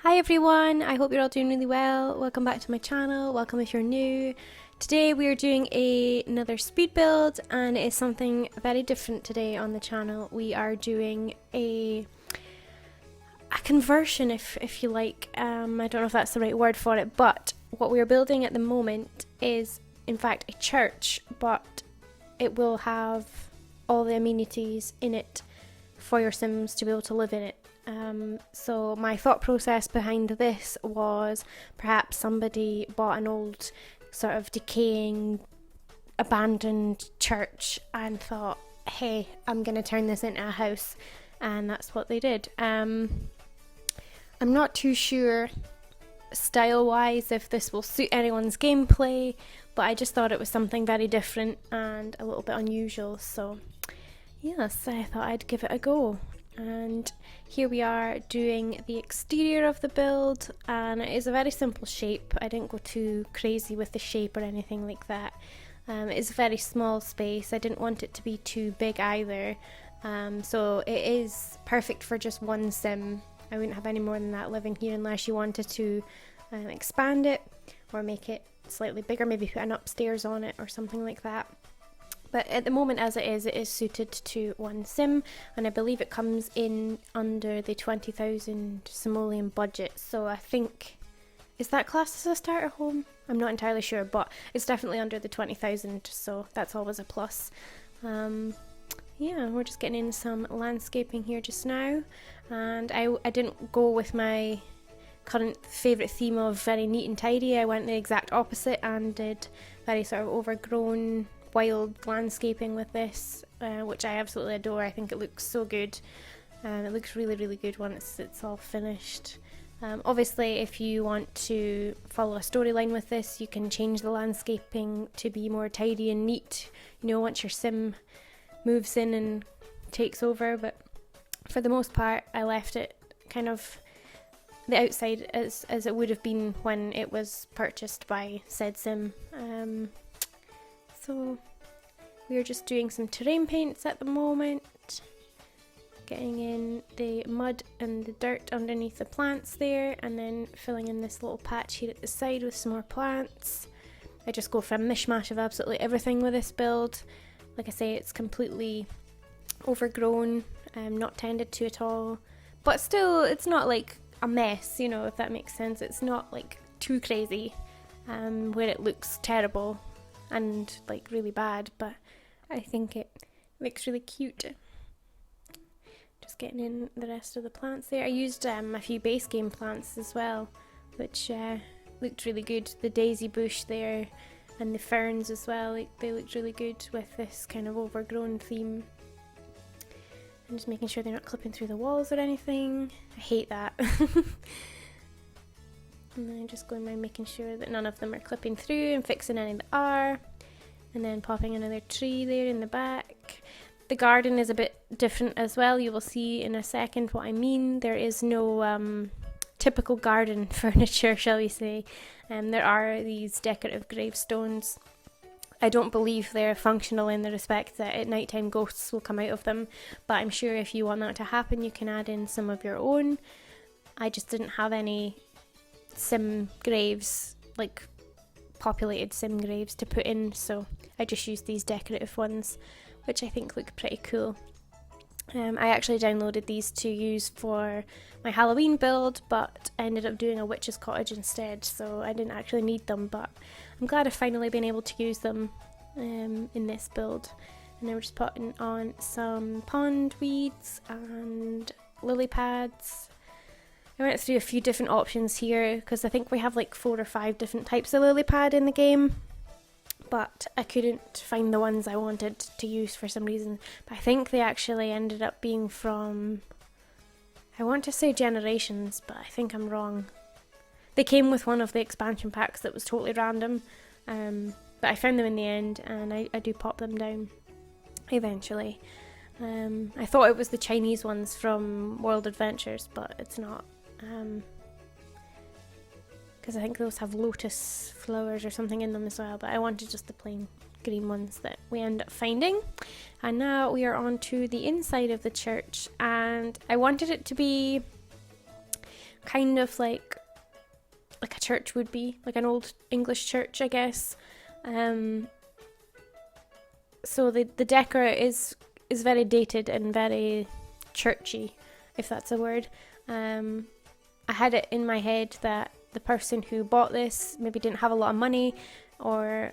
Hi everyone, I hope you're all doing really well. Welcome back to my channel, welcome if you're new. Today we are doing another speed build and it is something very different today on the channel. We are doing a conversion if you like. I don't know if that's the right word for it, but what we are building at the moment is in fact a church, but it will have all the amenities in it for your Sims to be able to live in it. So my thought process behind this was perhaps somebody bought an old sort of decaying abandoned church and thought, hey, I'm going to turn this into a house, and that's what they did. I'm not too sure style wise if this will suit anyone's gameplay, but I just thought it was something very different and a little bit unusual, so yes, I thought I'd give it a go. And here we are doing the exterior of the build, and it is a very simple shape. I didn't go too crazy with the shape or anything like that. It's a very small space. I didn't want it to be too big either, so it is perfect for just one sim. I wouldn't have any more than that living here unless you wanted to expand it or make it slightly bigger, maybe put an upstairs on it or something like that. But at the moment as it is suited to one sim, and I believe it comes in under the 20,000 simoleon budget, so I think, is that classed as a starter home? I'm not entirely sure, but it's definitely under the 20,000, so that's always a plus. Yeah, we're just getting in some landscaping here just now, and I didn't go with my current favourite theme of very neat and tidy. I went the exact opposite and did very sort of overgrown wild landscaping with this, which I absolutely adore. I think it looks so good, and it looks really good once it's all finished. Obviously if you want to follow a storyline with this, you can change the landscaping to be more tidy and neat, you know, once your sim moves in and takes over, but for the most part I left it kind of the outside as it would have been when it was purchased by said sim. So we are just doing some terrain paints at the moment, getting in the mud and the dirt underneath the plants there, and then filling in this little patch here at the side with some more plants. I just go for a mishmash of absolutely everything with this build. Like I say, it's completely overgrown, not tended to at all, but still it's not like a mess, you know, if that makes sense. It's not like too crazy where it looks terrible and like really bad, but I think it looks really cute. Just getting in the rest of the plants there. I used a few base game plants as well, which looked really good. The daisy bush there and the ferns as well, like, they looked really good with this kind of overgrown theme. I'm just making sure they're not clipping through the walls or anything. I hate that. And then just going by making sure that none of them are clipping through and fixing any that are. And then popping another tree there in the back. The garden is a bit different as well. You will see in a second what I mean. There is no typical garden furniture, shall we say. There are these decorative gravestones. I don't believe they're functional in the respect that at night time ghosts will come out of them, but I'm sure if you want that to happen you can add in some of your own. I just didn't have any sim graves, like populated sim graves to put in, so I just used these decorative ones, which I think look pretty cool. I actually downloaded these to use for my Halloween build, but I ended up doing a witch's cottage instead, so I didn't actually need them, but I'm glad I've finally been able to use them in this build. And then we're just putting on some pond weeds and lily pads. I went through a few different options here because I think we have like 4 or 5 different types of lily pad in the game, but I couldn't find the ones I wanted to use for some reason. But I think they actually ended up being from, I want to say Generations, but I think I'm wrong. They came with one of the expansion packs that was totally random, but I found them in the end, and I do pop them down eventually. I thought it was the Chinese ones from World Adventures, but it's not. Because I think those have lotus flowers or something in them as well, but I wanted just the plain green ones that we end up finding. And now we are on to the inside of the church, and I wanted it to be kind of like a church would be, like an old English church, I guess. So the decor is very dated and very churchy, if that's a word. I had it in my head that the person who bought this maybe didn't have a lot of money or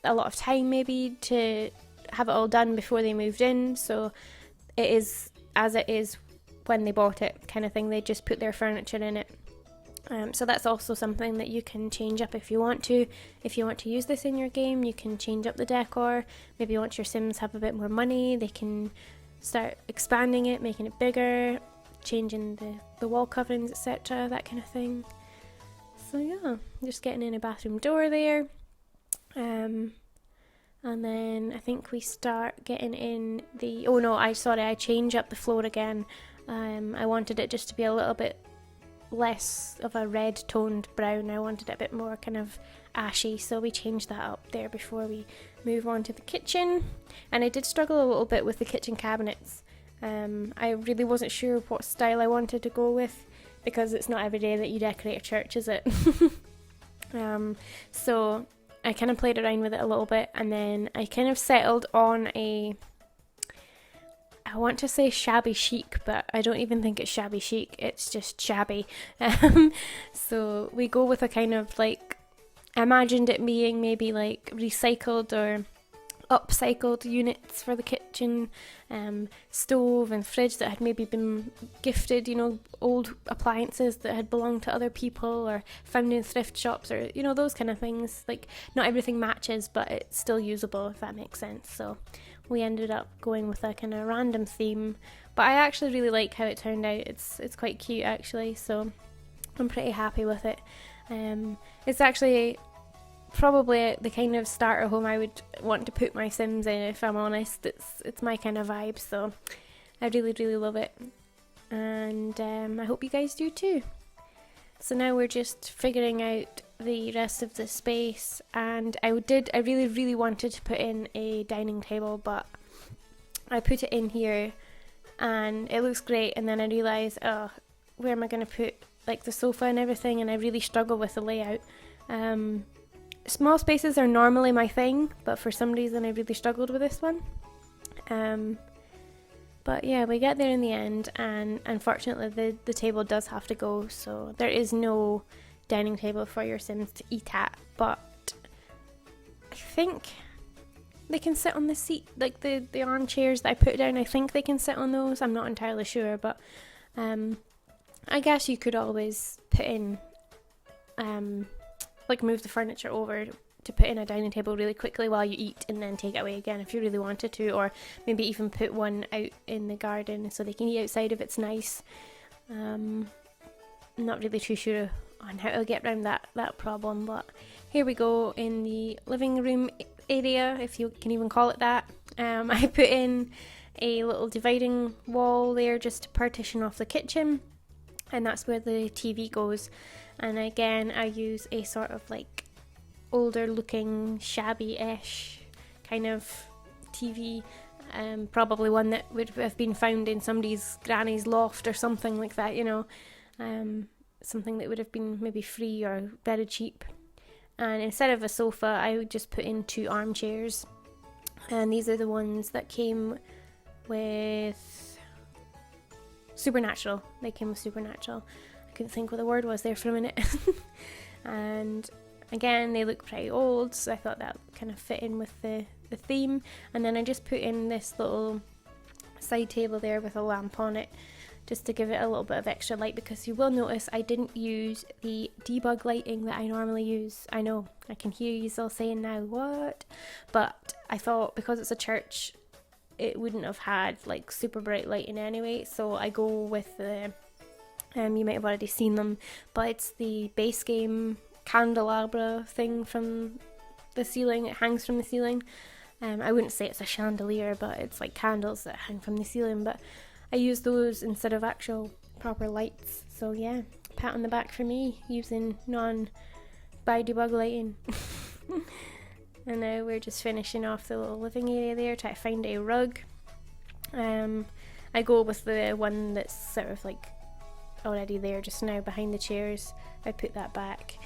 a lot of time maybe to have it all done before they moved in, so it is as it is when they bought it kind of thing. They just put their furniture in it. So that's also something that you can change up if you want to. If you want to use this in your game, you can change up the decor. Maybe once your Sims have a bit more money, they can start expanding it, making it bigger, changing the wall coverings, etc., that kind of thing. So yeah, just getting in a bathroom door there. And then I think we start getting in the... Oh no, I change up the floor again. I wanted it just to be a little bit less of a red toned brown. I wanted it a bit more kind of ashy, so we changed that up there before we move on to the kitchen. And I did struggle a little bit with the kitchen cabinets. I really wasn't sure what style I wanted to go with, because it's not every day that you decorate a church, is it? So I kind of played around with it a little bit, and then I kind of settled on I want to say shabby chic, but I don't even think it's shabby chic, it's just shabby. So we go with a kind of like, I imagined it being maybe like recycled or upcycled units for the kitchen, stove and fridge that had maybe been gifted, old appliances that had belonged to other people or found in thrift shops, or those kind of things. Like, not everything matches, but it's still usable, if that makes sense. So we ended up going with a kind of random theme, but I actually really like how it turned out. It's quite cute actually, so I'm pretty happy with it. It's actually probably the kind of starter home I would want to put my Sims in, if I'm honest. It's my kind of vibe, so I really, really love it, and I hope you guys do too. So now we're just figuring out the rest of the space, and I really, really wanted to put in a dining table, but I put it in here and it looks great, and then I realised, where am I going to put like the sofa and everything, and I really struggle with the layout. Small spaces are normally my thing, but for some reason I really struggled with this one. But yeah, we get there in the end, and unfortunately the table does have to go, so there is no dining table for your Sims to eat at, but I think they can sit on the seat, like the armchairs that I put down, I think they can sit on those. I'm not entirely sure, but I guess you could always put in, like move the furniture over to put in a dining table really quickly while you eat, and then take it away again if you really wanted to, or maybe even put one out in the garden so they can eat outside if it's nice. I'm not really too sure on how to get around that problem, but here we go in the living room area, if you can even call it that. I put in a little dividing wall there just to partition off the kitchen, and that's where the TV goes. And again, I use a sort of like older looking shabby-ish kind of TV, probably one that would have been found in somebody's granny's loft or something like that, something that would have been maybe free or very cheap. And instead of a sofa, I would just put in 2 armchairs, and these are the ones that came with Supernatural. They came with Supernatural. I couldn't think what the word was there for a minute. And again, they look pretty old, so I thought that kind of fit in with the theme. And then I just put in this little side table there with a lamp on it, just to give it a little bit of extra light, because you will notice I didn't use the debug lighting that I normally use. I know, I can hear you all saying now, what? But I thought because it's a church, it wouldn't have had like super bright lighting anyway, so I go with the, you might have already seen them, but it's the base game candelabra thing from the ceiling. It hangs from the ceiling. I wouldn't say it's a chandelier, but it's like candles that hang from the ceiling, but I use those instead of actual proper lights. So yeah, pat on the back for me using non-by-debug lighting. And now we're just finishing off the little living area there, try to find a rug. I go with the one that's sort of like already there just now behind the chairs. I put that back,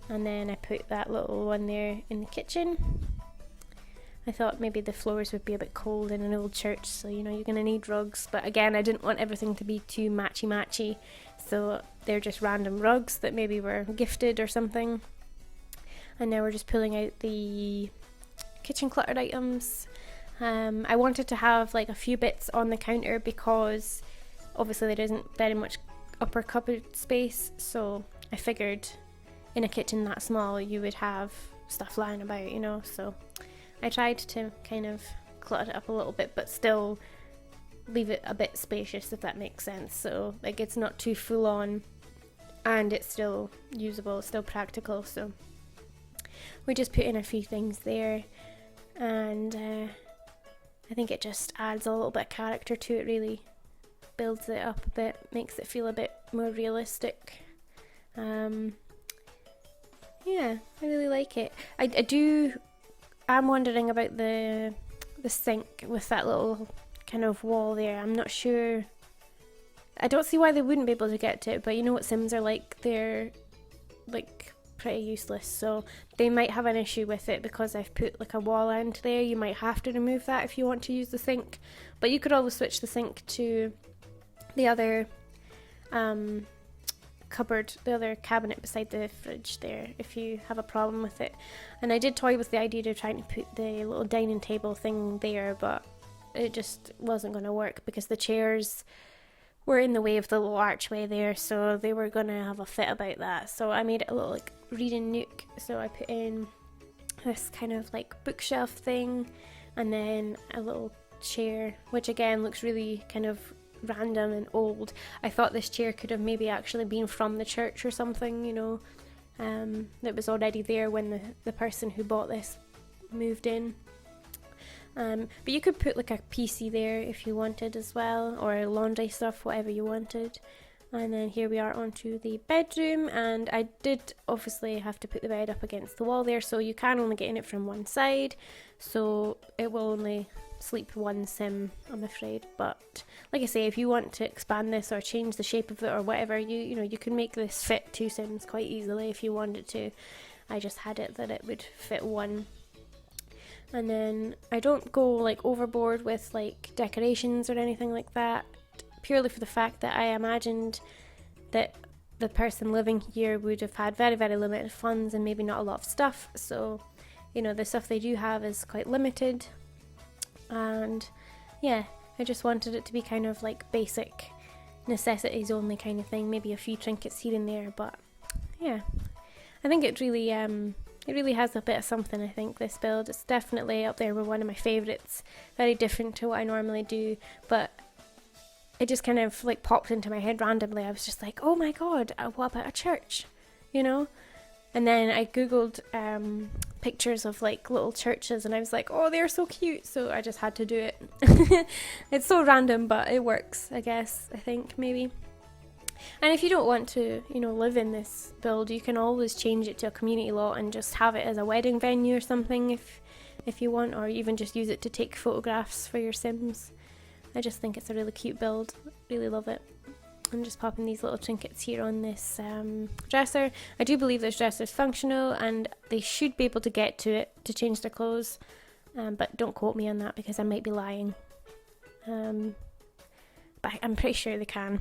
and then I put that little one there in the kitchen. I thought maybe the floors would be a bit cold in an old church, so you know, you're going to need rugs. But again, I didn't want everything to be too matchy, so they're just random rugs that maybe were gifted or something. And now we're just pulling out the kitchen cluttered items. I wanted to have like a few bits on the counter because obviously there isn't very much upper cupboard space, so I figured in a kitchen that small you would have stuff lying about, you know, so I tried to kind of clutter it up a little bit but still leave it a bit spacious, if that makes sense. So like it's not too full on and it's still usable, it's still practical. So we just put in a few things there, and I think it just adds a little bit of character to it, really builds it up a bit, makes it feel a bit more realistic. Yeah, I really like it. I'm wondering about the sink with that little kind of wall there. I'm not sure. I don't see why they wouldn't be able to get to it, but you know what Sims are like, they're like pretty useless, so they might have an issue with it because I've put like a wall end there. You might have to remove that if you want to use the sink, but you could always switch the sink to the other cupboard, the other cabinet beside the fridge there, if you have a problem with it. And I did toy with the idea of trying to put the little dining table thing there, but it just wasn't going to work because the chairs were in the way of the little archway there, so they were going to have a fit about that. So I made it a little like reading nook, so I put in this kind of like bookshelf thing and then a little chair, which again looks really kind of random and old. I thought this chair could have maybe actually been from the church or something, you know, that was already there when the person who bought this moved in. But you could put like a PC there if you wanted as well, or laundry stuff, whatever you wanted. And then here we are onto the bedroom, and I did obviously have to put the bed up against the wall there, so you can only get in it from one side, so it will only sleep one sim, I'm afraid. But like I say, if you want to expand this or change the shape of it or whatever, you know, you can make this fit two sims quite easily if you wanted to. I just had it that it would fit one. And then I don't go like overboard with like decorations or anything like that, purely for the fact that I imagined that the person living here would have had very, very limited funds and maybe not a lot of stuff. So, you know, the stuff they do have is quite limited. And yeah, I just wanted it to be kind of like basic necessities only kind of thing, maybe a few trinkets here and there. But yeah, I think it really has a bit of something. I think this build, it's definitely up there with one of my favourites. Very different to what I normally do, but it just kind of like popped into my head randomly. I was just like, oh my god, what about a church, you know? And then I googled pictures of like little churches, and I was like, oh, they're so cute, so I just had to do it. It's so random, but it works, I guess, I think, maybe. And if you don't want to, you know, live in this build, you can always change it to a community lot and just have it as a wedding venue or something if you want, or even just use it to take photographs for your Sims. I just think it's a really cute build, really love it. I'm just popping these little trinkets here on this dresser. I do believe this dresser is functional and they should be able to get to it to change their clothes, but don't quote me on that because I might be lying. But I'm pretty sure they can.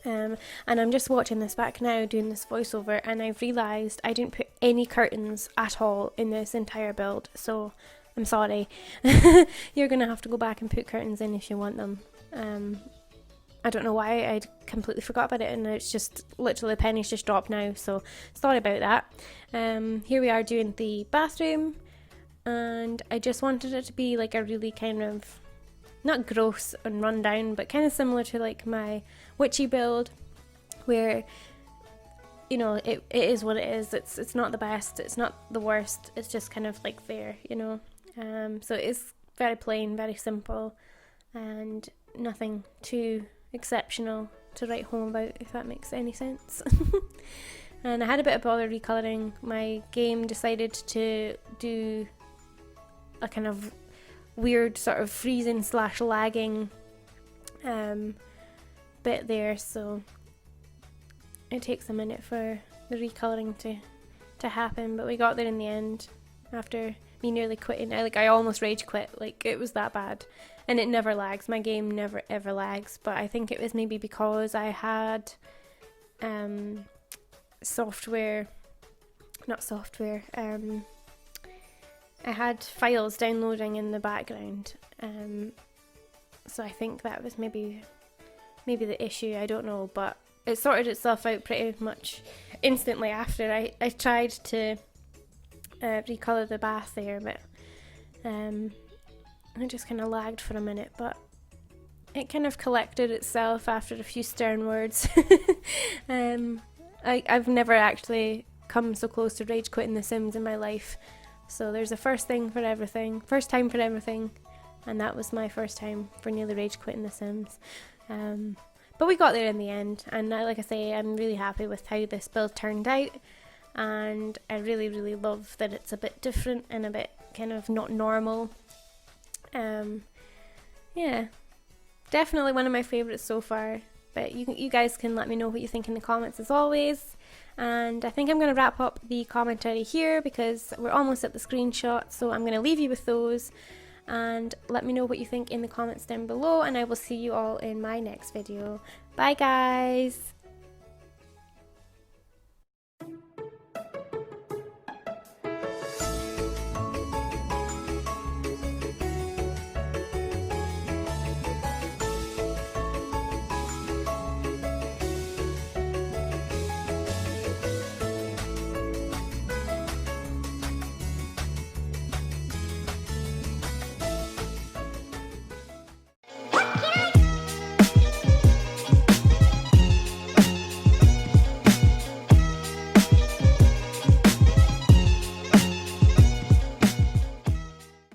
And I'm just watching this back now, doing this voiceover, and I've realised I didn't put any curtains at all in this entire build, so I'm sorry. You're going to have to go back and put curtains in if you want them. I don't know why, I completely forgot about it, and it's just literally the pennies just dropped now, so sorry about that. Here we are doing the bathroom, and I just wanted it to be like a really kind of, not gross and run down, but kind of similar to like my witchy build, where, you know, it is what it is. It's not the best, it's not the worst, it's just kind of like there, you know. So it is very plain, very simple, and nothing too exceptional to write home about, if that makes any sense. And I had a bit of bother recolouring. My game decided to do a kind of weird sort of freezing / lagging bit there, so it takes a minute for the recolouring to happen, but we got there in the end after me nearly quitting. I almost rage quit, like it was that bad. And it never lags, my game never ever lags, but I think it was maybe because I had I had files downloading in the background, so I think that was maybe the issue, I don't know, but it sorted itself out pretty much instantly after. I tried to recolour the bath there, but it just kind of lagged for a minute, but it kind of collected itself after a few stern words. I've never actually come so close to rage quitting The Sims in my life, so there's a first time for everything, and that was my first time for nearly rage quitting The Sims. But we got there in the end, and like I say, I'm really happy with how this build turned out, and I really, really love that it's a bit different and a bit kind of not normal. Yeah, definitely one of my favourites so far, but you guys can let me know what you think in the comments as always. And I think I'm going to wrap up the commentary here because we're almost at the screenshot, so I'm going to leave you with those, and let me know what you think in the comments down below, and I will see you all in my next video. Bye guys!